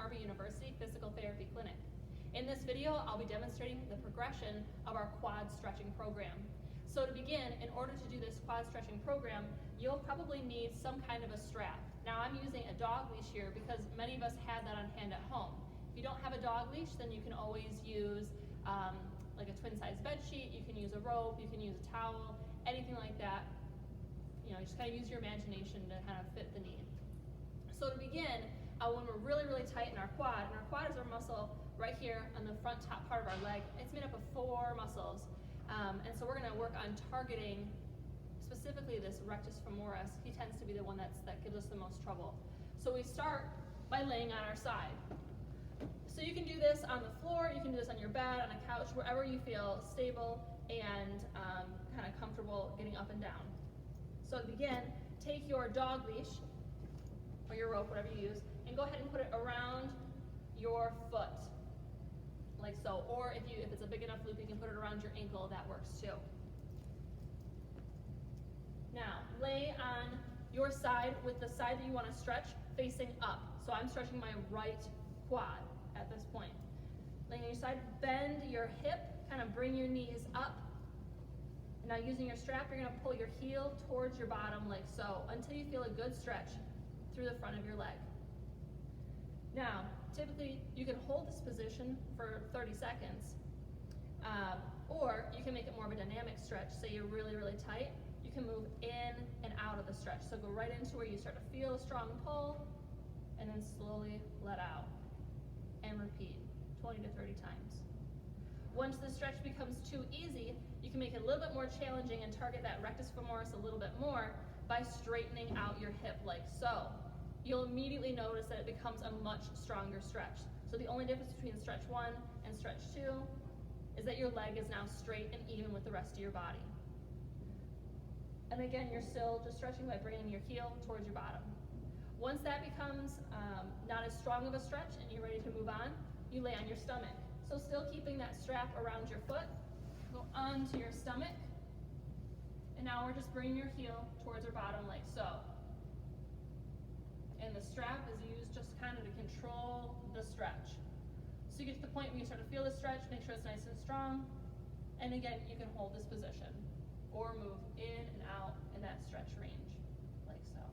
Arbor University Physical Therapy Clinic. In this video, I'll be demonstrating the progression of our quad stretching program. So to begin, in order to do this quad stretching program, you'll probably need some kind of a strap. Now I'm using a dog leash here because many of us have that on hand at home. If you don't have a dog leash, then you can always use like a twin size bed sheet, you can use a rope, you can use a towel, anything like that. You just kind of use your imagination to kind of fit the need. So to begin, when we're really tight in our quad, and our quad is our muscle right here on the front top part of our leg, it's made up of 4 muscles. And so we're going to work on targeting specifically this rectus femoris. He tends to be the one that gives us the most trouble. So we start by laying on our side. So you can do this on the floor, you can do this on your bed, on a couch, wherever you feel stable and kind of comfortable getting up and down. So to begin, take your dog leash, or your rope, whatever you use, and go ahead and put it around your foot, like so. Or if it's a big enough loop, you can put it around your ankle, that works too. Now, lay on your side with the side that you want to stretch facing up. So I'm stretching my right quad at this point. Laying on your side, bend your hip, kind of bring your knees up. Now using your strap, you're going to pull your heel towards your bottom like so until you feel a good stretch through the front of your leg. Now, typically you can hold this position for 30 seconds, or you can make it more of a dynamic stretch. Say you're really tight, you can move in and out of the stretch. So go right into where you start to feel a strong pull, and then slowly let out. And repeat 20 to 30 times. Once the stretch becomes too easy, you can make it a little bit more challenging and target that rectus femoris a little bit more by straightening out your hip like so. You'll immediately notice that it becomes a much stronger stretch. So the only difference between stretch 1 and stretch 2 is that your leg is now straight and even with the rest of your body. And again, you're still just stretching by bringing your heel towards your bottom. Once that becomes not as strong of a stretch and you're ready to move on, you lay on your stomach. So still keeping that strap around your foot, go onto your stomach, and now we're just bringing your heel towards your bottom like so. And the strap is used just kind of to control the stretch. So you get to the point where you start to feel the stretch, make sure it's nice and strong, and again, you can hold this position or move in and out in that stretch range, like so.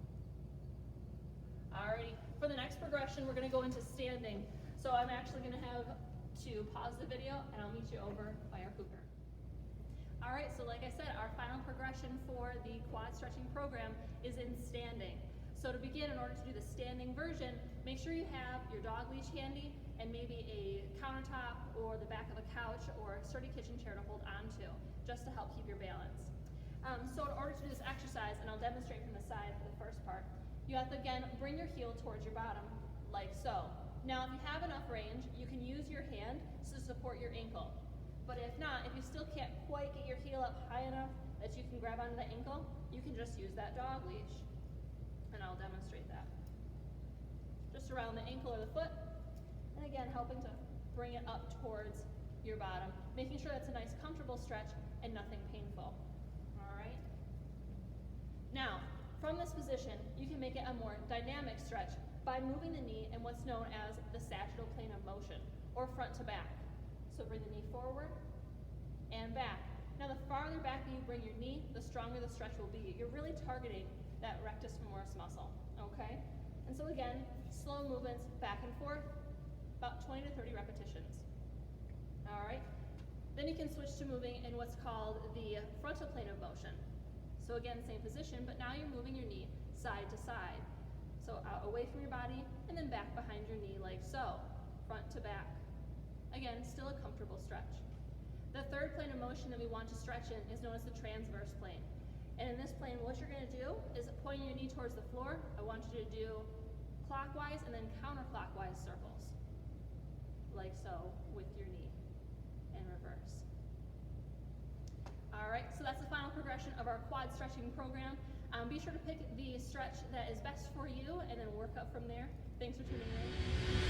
Alrighty, for the next progression, we're going to go into standing. So I'm actually going to have to pause the video and I'll meet you over by our cooker. Alright, so like I said, our final progression for the quad stretching program is in standing. So to begin, in order to do the standing version, make sure you have your dog leash handy and maybe a countertop or the back of a couch or a sturdy kitchen chair to hold onto, just to help keep your balance. So in order to do this exercise, and I'll demonstrate from the side for the first part, you have to again bring your heel towards your bottom, like so. Now if you have enough range, you can use your hand to support your ankle. But if not, if you still can't quite get your heel up high enough that you can grab onto the ankle, you can just use that dog leash. And I'll demonstrate that. Just around the ankle or the foot, and again helping to bring it up towards your bottom, making sure that's a nice comfortable stretch and nothing painful. Alright? Now, from this position, you can make it a more dynamic stretch by moving the knee in what's known as the sagittal plane of motion, or front to back. So bring the knee forward and back. Now the farther back that you bring your knee, the stronger the stretch will be. You're really targeting that rectus femoris muscle, okay? And so again, slow movements back and forth, about 20 to 30 repetitions. All right? Then you can switch to moving in what's called the frontal plane of motion. So again, same position, but now you're moving your knee side to side. So out away from your body, and then back behind your knee like so, front to back. Again, still a comfortable stretch. The third plane of motion that we want to stretch in is known as the transverse plane. And in this plane, what you're going to do is pointing your knee towards the floor. I want you to do clockwise and then counterclockwise circles, like so, with your knee, and reverse. All right, so that's the final progression of our quad stretching program. Be sure to pick the stretch that is best for you and then work up from there. Thanks for tuning in.